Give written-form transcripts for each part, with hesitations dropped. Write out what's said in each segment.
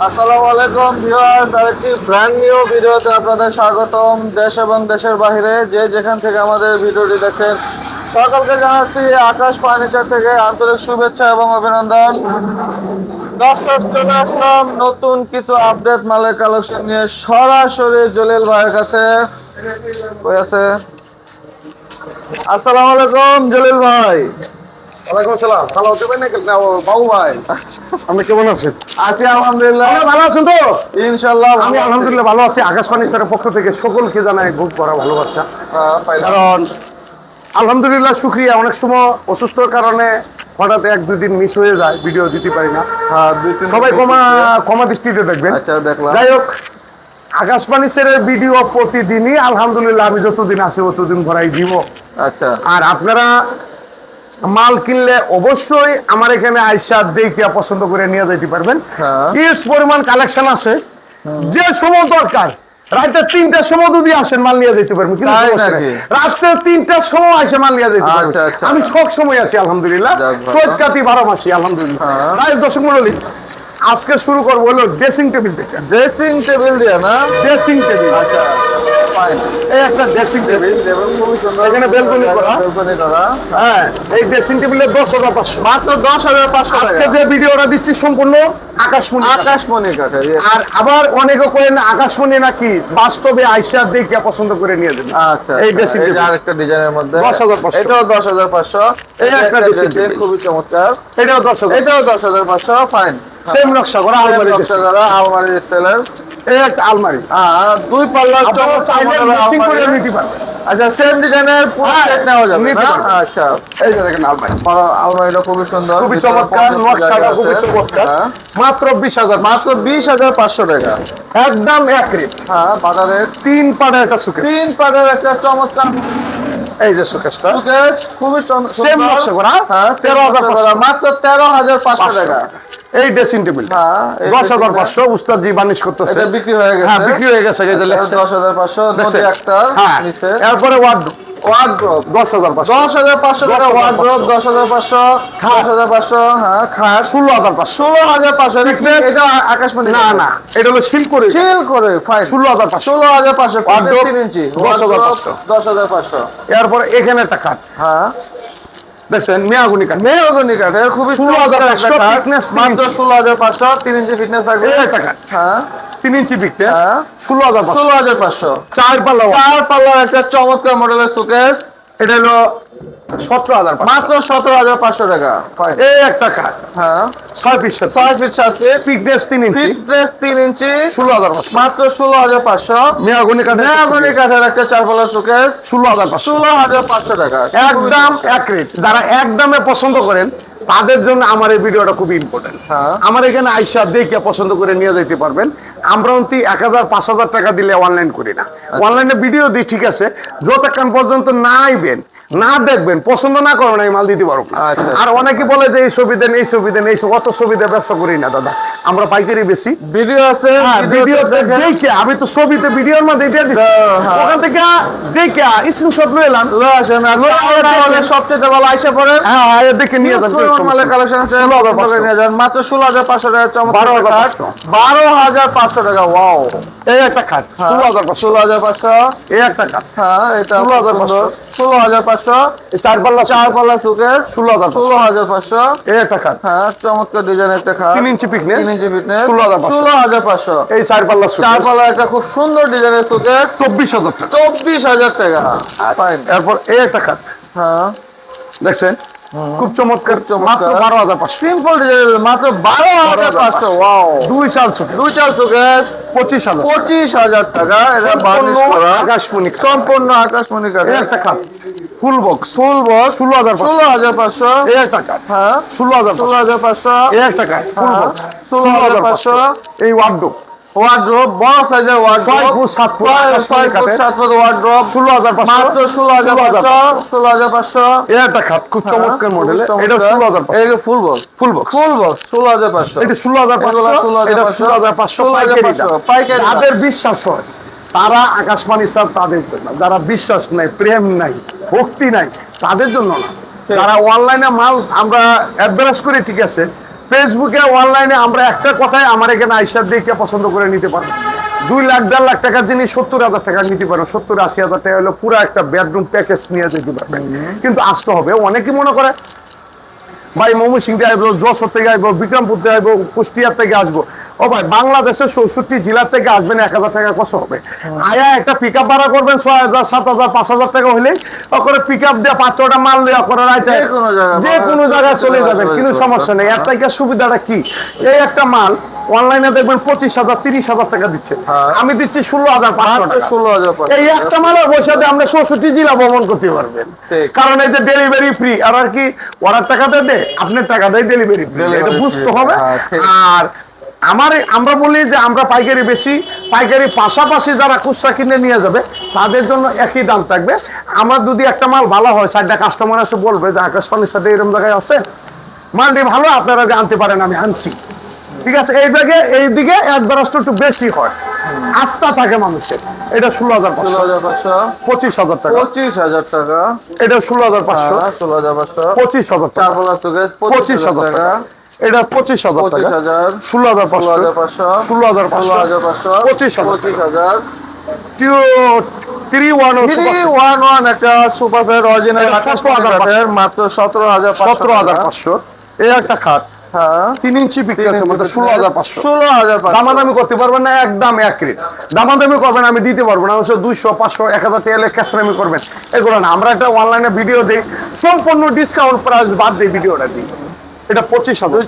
আসসালামু আলাইকুম ভিউয়ার্স, আরেকটি ব্র্যান্ড নিউ ভিডিওতে আপনাদের স্বাগতম। দেশ এবং দেশের বাইরে যে যেখান থেকে আমাদের ভিডিওটি দেখেন সকলকে জানাচ্ছি আকাশ ফার্নিচার থেকে আন্তরিক শুভেচ্ছা এবং অভিনন্দন। দর্শক, চলে আসলাম নতুন কিছু আপডেট মালের কালেকশন নিয়ে সরাসরি জলিল ভাইয়ের কাছে। কই আছে? আসসালামু আলাইকুম জলিল ভাই। ওয়ালাইকুম আসসালাম। ভালো হতে পারেন না বাবু ভাই? আপনি কেমন আছেন? আছি আলহামদুলিল্লাহ। ভালো আছেন তো? ইনশাআল্লাহ আমি আলহামদুলিল্লাহ ভালো আছি। আকাশ ফার্নিচারের পক্ষ থেকে সকলকে জানাই খুব বড় ভালোবাসা। কারণ আলহামদুলিল্লাহ শুকরিয়া, অনেক সময় অসুস্থর কারণে হঠাৎ 1-2 দিন মিস হয়ে যায়, ভিডিও দিতে পারি না। সবাই ক্ষমা দৃষ্টিতে দেখবেন। আচ্ছা, দেখলাম। যাই হোক, আকাশ ফার্নিচারের ভিডিও প্রতিদিনই আলহামদুলিল্লাহ আমি যতদিন আছি ততদিন ভরাই দিব। আচ্ছা, আর আপনারা মাল কিনলে অবশ্যই আমার এখানে আইসা দেখে পছন্দ করে নিয়ে যেতে পারবেন। হিউজ পরিমাণ কালেকশন আছে, যে সময় দরকার রাতে 3টার সময় যদি আসেন মাল নিয়ে যেতে পারবেন। রাতে 3টার সময় আসে মাল নিয়ে যেতে পারবেন। আমি সব সময় আছি আলহামদুলিল্লাহ, সৈয়দকাতি 12 মাসি আলহামদুলিল্লাহ। দর্শক মণ্ডলী, আজকে শুরু করবো হলো ড্রেসিং টেবিল থেকে। ড্রেসিং টেবিল দিয়ে না? ড্রেসিং টেবিল, আচ্ছা, ফাইন। এই একটা ড্রেসিং টেবিল খুবই সুন্দর, এখানে বেলকনি করা। হ্যাঁ, এই ড্রেসিং টেবিলের 10,500, মাত্র 10,500 আজকে যে ভিডিওটা দিচ্ছি সম্পূর্ণ আকাশমণি কাঠের। আর আবার অনেকে করেন আকাশমণি নাকি, বাস্তবে আইসা দেখে পছন্দ করে নিয়ে যাবেন। আচ্ছা, এই ড্রেসিং টেবিল আরেকটা ডিজাইনের মধ্যে 10,500, এটাও 10,500। এই একটা ড্রেসিং টেবিল খুবই চমৎকার, এটাও 10,000, এটাও 10,500। ফাইন, সেম নকশা করা আলমারি, আলমারি স্টাইলের। এই একটা আলমারি, 2 পাল্লার চাইলে ম্যাচিং করে নিতে পারবেন। আচ্ছা, সেম ডিজাইনের পুরো সেট নেওয়া যাবে না? আচ্ছা, এই যে দেখেন আলমারি, আলমারিটা খুবই সুন্দর, খুবই চমৎকার, নকশাটা খুবই চমৎকার। মাত্র 20,000, মাত্র 20,500 টাকা, একদম এক রেট। বাজারের 3 পাড়ের একটা সুকেস, 3 পাটের একটা চমৎকার এই যে সুকেসটা সুকেস, খুবই সেম নকশা করা। 13,500, মাত্র 13,500 টাকা। এই ড্রেসিং টেবিল 10,500, উস্তাদ জি বানিশ করতেছে। এটা বিক্রি হয়ে গেছে। হ্যাঁ, বিক্রি হয়ে গেছে। এই যে লেখছে 10,500, নদী আক্তার নিচে। এরপরে ওয়ার্ডরোব 10,500, 10,500 টাকা ওয়ার্ডরোব, 10,500, 10,500। হ্যাঁ, খাট 16,500, 16,500। এটা আকাশমণি না না, এটা হলো সিল করে সিল করে। ফাইন, 16,500, 16,500। ওয়ার্ডরোব 3 ইঞ্চি 10,500, 10,500। এরপরে এখানে একটা কাঠ, হ্যাঁ, দেখছেন মেয়াগুনি কাঠ, মেহগনি কাঠের খুবই 16,500, ফিটনেস মাত্র 16,500। 3 ইঞ্চি ফিটনেস থাকবে। এই একটা কাঠ, হ্যাঁ, 3 ইঞ্চি ফিটনেস, হ্যাঁ, 16,500, 16,500। 4 পাল্লা, 4 পাল্লার একটা চমৎকার মডেলের সুকেস, এটা হলো 17,500, মাত্র 17,500 টাকা। ফাইন, এই একটা কাঠ, হ্যাঁ, 6 ফিট 6 ফিট 7 ফিট, ফিটনেস 3 ইঞ্চি, ফিটনেস 3 ইঞ্চি, 16,500, মাত্র 16,500। মেয়াগুনি কাঠ, মেহগনি কাঠের একটা 4 পাল্লার সুকেস, 16,500, 16,500 টাকা। একদম এক রেট। যারা একদমে পছন্দ করেন তাদের জন্য আমার এই ভিডিওটা খুব ইম্পর্টেন্ট। আমার এখানে আইসা দেখে পছন্দ করে নিয়ে যেতে পারবেন। আমরা অন্তি 1,000-5,000 টাকা দিলে অনলাইন করি না। অনলাইনে ভিডিও দিই ঠিক আছে, যতক্ষণ পর্যন্ত না আইবেন, না দেখবেন, পছন্দ না করেন আমি মাল দিতে পারবো না। আর অনেকে বলে যে এই ছবি দেন, এই ছবি দেন, এই অত ছবি দিয়ে ব্যবসা করি না দাদা, আমরা পাইকারি বেশি। ভিডিও আছে, ভিডিও দেখে আমি তো ছবিতে ভিডিওর মধ্যে এটা দিচ্ছি, ওখান থেকে দেখে স্ক্রিনশট লয়ে এলাম, আসেন আর সবচেয়ে ভালো আইসা পড়েন। হ্যাঁ, দেখে নিয়ে যান। কালেকশন আছে, মাত্র 16,500 টাকা। 12,500 টাকা। ওয়াও, এই একটা খাট 16,500। এই একটা খাট, হ্যাঁ, এটা 16,500, 16,500। এই 4 পাল্লা সুকেস 16,500, এই একটা খাট, হ্যাঁ, চমৎকার ডিজাইন একটা খাট, 3 ইঞ্চি ফিটনেস, 3 ইঞ্চি ফিটনেস, 16,500। এই 4 পাল্লা সুকেস, 4 পাল্লা একটা খুব সুন্দর ডিজাইনের সুকেস, 24,000 টাকা। 24,000 টাকা। ফাইন, এরপর এই একটা খাট, হ্যাঁ, দেখছেন খুব চমৎকার, মাত্র 12,500। সিম্পল ডিজাইন, মাত্র 12,500। ওয়াও, 2 চাল সুকেস, 2 চাল সুকেস, 25,000, 25,000 টাকা। এটা বার্নিশ করা, আকাশমণি, সম্পূর্ণ আকাশমণি কাঠ। এই একটা খাট ফুল বক্স, 16,500। 16,500। এই একটা কাঠ, হ্যাঁ, 16,500, 16,500। এই একটা কাঠ ফুল বক্স, 16,500। এই ওয়ার্ডরোব, ওয়ার্ড্রোব বড় সাইজের wardrobe, 6 foot 7 foot, 6 foot 7 foot wardrobe, 16,500, মাত্র 16,500। 16,500। এই একটা খাট খুব চমৎকার মডেল, এটা 16,500, এই ফুল বক্স, ফুল বক্স, 16,500। এটা 16,500, এটা 16,500 পাইকারি। যাদের বিশ্বাস হয় তারা আকাশবাণী স্যার, তাদের জন্য। যারা বিশ্বাস নাই, প্রেম নাই, ভক্তি নাই, তাদের জন্য না। যারা অনলাইনে মাল আমরা অ্যাডভান্স করি ঠিক আছে, ফেসবুকে অনলাইনে আমরা একটা কথাই আমার এখানে আইসার দেখে পছন্দ করে নিতে পারবো। 2 লাখ 1.5 লাখ টাকার জিনিস 70,000 টাকা নিতে পারেন, 70-80,000 টাকা হলো পুরো একটা বেডরুম প্যাকেজ নিয়ে যেতে পারবেন। কিন্তু আসতে হবে, অনেকে মনে করে ভাই ময়মনসিংহ থেকে আসবো, যশোর থেকে আসবো, বিক্রমপুর থেকে আসবো, কুষ্টিয়ার থেকে আসবো। ও ভাই বাংলাদেশের 64 জেলার থেকে আসবেন, 1,000 টাকা কষ্ট হবে। আয়া একটা পিক আপ ভাড়া করবেন 6,000, 7,000, 5,000 টাকা হলে ওখানে পিক আপ দিয়ে 5-6টা মাল দিয়ে করে রাইতে যে কোনো জায়গায় চলে যাবেন, কিন্তু সমস্যা নেই। এর থেকে সুবিধাটা কি, এই একটা মাল অনলাইনে দেখবেন 25,000, 30,000 টাকা দিচ্ছে, আমি দিচ্ছি 16,500 টাকা। 16,000 এই একটা মালের পয়সা দিয়ে আমরা 64 জেলা ভ্রমণ করতে পারবেন। কারণ এই যে ডেলিভারি ফ্রি, আর কি ওরা টাকা দেয়, আপনার টাকা দেয় ডেলিভারি ফ্রি, এটা বুঝতে হবে। আর আমরা বলি যে আমরা পাইকারি বেশি, পাইকারি পাশাপাশি যারা খুচরা কিনে নিয়ে যাবে তাদের জন্য একই দাম থাকবে। আমার যদি একটা মাল ভালো হয়, 4টা কাস্টমার এসে বলবে যে আকাশ পানির সাথে এরকম জায়গায় আছে, মালটি ভালো, আপনারা আনতে পারেন, আমি আনছি, ঠিক আছে। এইদিকে একবারষ্ট একটু বেশি হয়, আস্থা থাকে মানুষের। এটা 16,500, 25,000 টাকা, 25,000 টাকা। এটা 16,500, 16,500, 25,000 টাকা, 25,000 টাকা, এটা 25,000 টাকা, 16,500, 16,500, 25,000, 311 একটা সুপার সেট অরিজিনাল 17,500, মাত্র 17,500। এই একটা খাট, হ্যাঁ 3 ইঞ্চি বিক্রি আছে মাত্র 16,500। 16,500। দামাদামি করতে পারবেন না, একদম এক রেট। দামাদামি করবেন, আমি দিতে পারবো না, 200, 500, 1,000 টাকা ক্যাশনামি করবেন, এগুলো না। আমরা একটা অনলাইনে ভিডিও দিই, সম্পূর্ণ ডিসকাউন্ট প্রাইস বাদ দিয়ে ভিডিওটা দিই। এটা 25,000,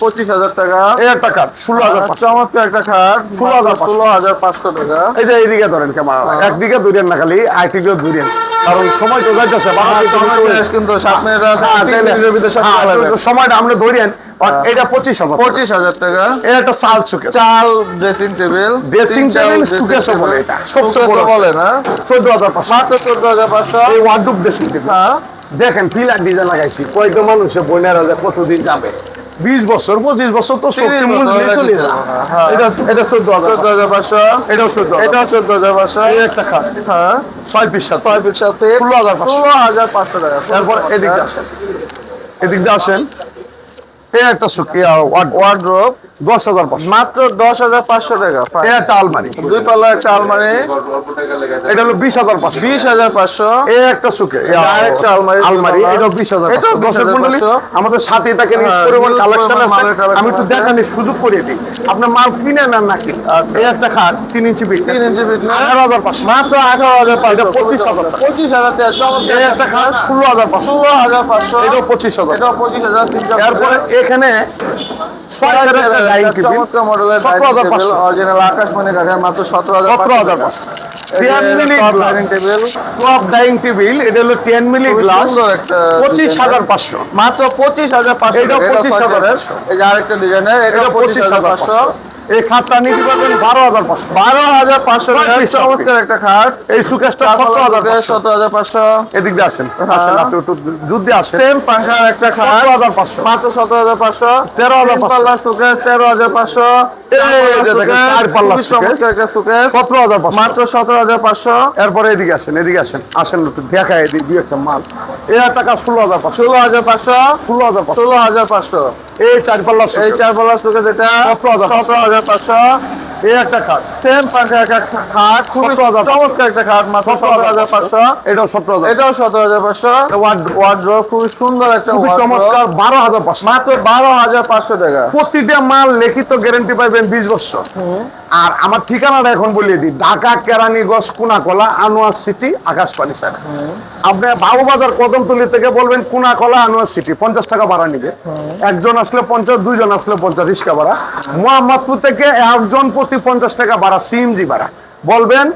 25,000 টাকা। এই একটা খাট 16,500, চমৎকার একটা খাট 16,500 টাকা। এই যে এইদিকে ধরেন ক্যামেরা, একদিকে ধরেন না, খালি আরেকদিকে ধরেন, কারণ সময় তো যাইতেছে, কিন্তু 7 মিনিট আছে, সময়টা আমরা ধরেন। এটা 25,000, 25,000 টাকা। এটা একটা চাল সুকেস, চাল ড্রেসিং টেবিল, ড্রেসিং টেবিল সুকেস বলে, এটা সবচেয়ে বড় বলে না, 14,500, মাত্র 14,500। এই ওয়ার্ডরোব ড্রেসিং টেবিল দেখেন, ফিলার ডিজাইন লাগাইছি, কয়তো মানুষে বোনেরা যে কতদিন যাবে, 20 বছর 25 বছর তো শক্তি মূল দিয়ে চলে যায়। এটা 14,500, এটাও 14,500। এই একটা খাট, হ্যাঁ 6 পিস সাথে 16,500 টাকা। তারপর এদিক দিয়ে আসেন, এদিক দিয়ে আসেন, এই একটা ওয়ার্ডরোব 10,500, মাত্র 10,500 টাকা। এই একটা আলমারি, 2 তলা একটা আলমারি, এটা হলো 20,500, 20,500। এই একটা সুকে আরেকটা আলমারি, এটা 20,000, এটাও 20,500। আমাদের সাথে থাকে পরিমাণ কালেকশন আছে, আমি একটু দেখানি সুযোগ করে দিই, আপনার মাল কিনে নেন নাকি। এই একটা খাট 3 ইঞ্চি বিক্রি, 3 ইঞ্চি বিক্রি, 18,500, মাত্র 18,500, 25,000 টাকা। 25,000 টাকা। এই একটা খাট 16,500, 16,500, এটাও 25,000, এটাও 25,000। এরপরে এখানে 6 সেটের একটা ডাইনিং টেবিল, চমৎকার মডেলের 17,500, অরিজিনাল আকাশমণি কাঠের, মাত্র 17,500। 10 milli dining table, top dining table, এটা হলো 10 মিলি গ্লাস, সুন্দর একটা 25,500, মাত্র 25,500। এটা 25,000, এই যে আরেকটা ডিজাইনের, এটা 25,500। এই খাটটা নিতে পারবেন 12,500, 12,500 টাকা। চমৎকার একটা খাট। এই সুকেশটা 17,500, 17,500। এদিক দিয়ে আসেন, আসেন আপনি একটু যুদ্ধে আসেন, সেম পাংখার একটা খাট, 17,500, মাত্র 17,500। 13,500, পাল্লা সুকেশ 13,500। এই যে দেখেন 4 পাল্লা সুকেশ, চমৎকার একটা সুকেশ, 17,500, মাত্র 17,500। এরপরে এদিকে আসেন, এদিকে আসেন, আসেন একটু দেখায় দিই দুই একটা মাল। এই টাকা 16,500, 16,500, 16,500, 16,500। এই 4 পাল্লা এই সুকেশ, 4 পাল্লা সুকেশ, এটা 17,500, এই একটা খাট, সেম পাংখার একটা খাট, খুবই 17,500, চমৎকার একটা খাট, মাত্র 17,500। এটাও 17,000, এটাও 17,500। ওয়ার্ডরোব খুবই সুন্দর একটা খুবই ওয়ার্ডরোব, চমৎকার 12,500, মাত্র 12,500 টাকা। প্রতিটা মাল লিখিত গ্যারান্টি পাইবেন 20 বছর। আর আমার ঠিকানাটা এখন বলিয়ে দিই, ঢাকা কেরানীগঞ্জ কোনাকলা আনোয়ার সিটি আকাশপানি স্যার। আপনি বাবুবাজার কদমতলি থেকে বলবেন কোনাকলা আনোয়ার সিটি, 50 টাকা ভাড়া নিবে, একজন আসলে 50, দুইজন আসলে 50 রিক্সা ভাড়া। মোহাম্মদপুর থেকে একজন প্রতি 50 টাকা ভাড়া সিএনজি ভাড়া, বলবেন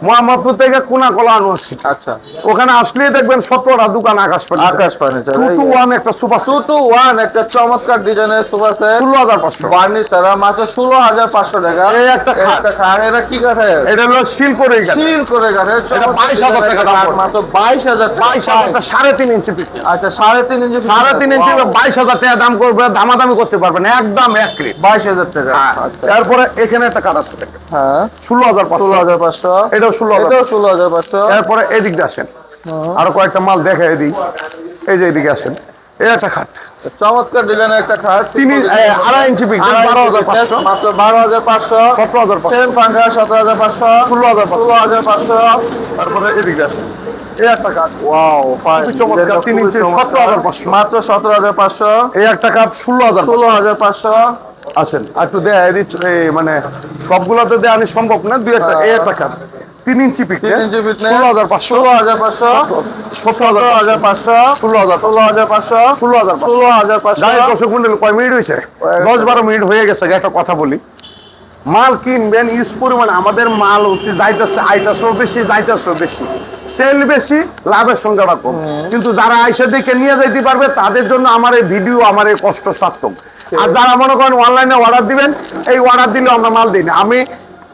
মোহাম্মদপুর থেকে কোনাকলা আনোয়ার সিটি। আচ্ছা, ওখানে আসলেই দেখবেন 17টা দোকান আকাশপানি, আকাশপানি 2-to-1 একটা সুপার 2-to-1 একটা চমৎকার ডিজাইনের সোফা সেট, 16,500, বার্নিশ ছাড়া, মাত্র 16,500 টাকা। এই একটা খাট, এটা কি কাঠের? এটা হলো শিল করে স্টিল করে কাঠের, এটা 22,000 টাকা দাম পড়বে। মাত্র 22,000 টাকা। 22,000, 3.5 ইঞ্চি পিস, আচ্ছা, 3.5 ইঞ্চি, 3.5 ইঞ্চি 22,000 টাকা দাম করবে, দামাদামি করতে পারবেন একদম এক রেট। 22,000 টাকা। আচ্ছা, তারপরে এখানে একটা কাঠ আছে দেখেন, হ্যাঁ 16,500, 16,500। এটাও 16,000। এটাও 16,500। এরপরে এদিক দিয়ে আসেন, আরো কয়েকটা মাল দেখা এদিক, এই যে এদিকে আসেন, এই একটা খাট চমৎকার ডিজাইনের একটা খাট, 2.5 ইঞ্চি পিক, 12,500, মাত্র 12,500, 17,500, সেম পাঙ্খা 17,500, 16,500, 16,500। তারপরে এদিকে আছে এই একটা কাঠ, ওয়াও ফাইন, খুবই চমৎকার, 3 ইঞ্চি, 17,500, মাত্র 17,500, এই একটা কাপ 16,500। 16,500। আসেন আর একটু দেয় মানে সবগুলোতে দেওয়া আনি সম্ভব না, দুই একটা এই একটা কাপ 3 ইঞ্চি পিক, 3 ইঞ্চি ফিটনেস, 16,500, 16,500, 17,500, 16,500, 16,500। যাই দর্শক মন্ডলী, কয় মিনিট হয়েছে? 10-12 মিনিট হয়ে গেছে। একটা কথা বলি, মাল কিনবেন ইউজ পরিমাণে, আমাদের মাল যাইতেছে, আইতেছেও বেশি, যাইতেছেও বেশি, সেল বেশি, লাভের সংখ্যাটা কম। কিন্তু যারা আইসা দেখে নিয়ে যাইতে পারবে তাদের জন্য আমার এই ভিডিও, আমার এই কষ্ট সার্থক। আর যারা মনে করেন অনলাইনে অর্ডার দিবেন, এই অর্ডার দিলে আমরা মাল দিই না। আমি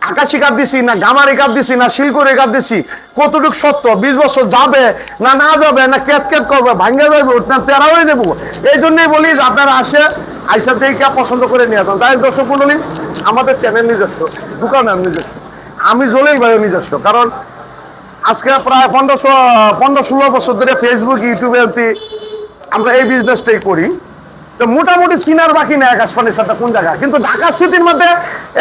আকাশি কাপ দিছি না, গামারি কাপ দিছি না, শিলকুড়ি কাপ দিছি, কতটুকু সত্য? 20 বছর যাবে না, না যাবে না, ক্যাট ক্যাট করবে, ভাঙ্গা যাবে না, তেরা হয়ে যাবো। এই জন্যই বলি যে আপনারা আইসা দেখে পছন্দ করে নিয়ে যান। তাই দর্শক মন্ডলী, আমাদের চ্যানেল নিজস্ব, দোকানের নিজস্ব, আমি জলিল ভাইও নিজস্ব। কারণ আজকে প্রায় 15-16 বছর ধরে ফেসবুক, ইউটিউবে আমরা এই বিজনেসটাই করি। তো মোটামুটি চিনার বাকি না আকাশ ফার্নিচারটা কোন জায়গা। কিন্তু ঢাকা সিটির মধ্যে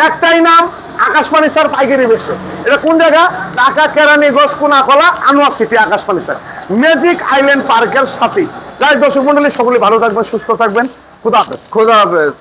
একটাই নাম, আকাশ ফার্নিচার পাইকারি বেশি। এটা কোন জায়গা? ঢাকা কেরানীগঞ্জ কোনাকলা আনোয়ার সিটি আকাশ ফার্নিচার, ম্যাজিক আইল্যান্ড পার্কের সাথেই। তাই দর্শক মন্ডলী, সকলে ভালো থাকবেন, সুস্থ থাকবেন। খুদা হাফেজ। খোদা হাফেজ।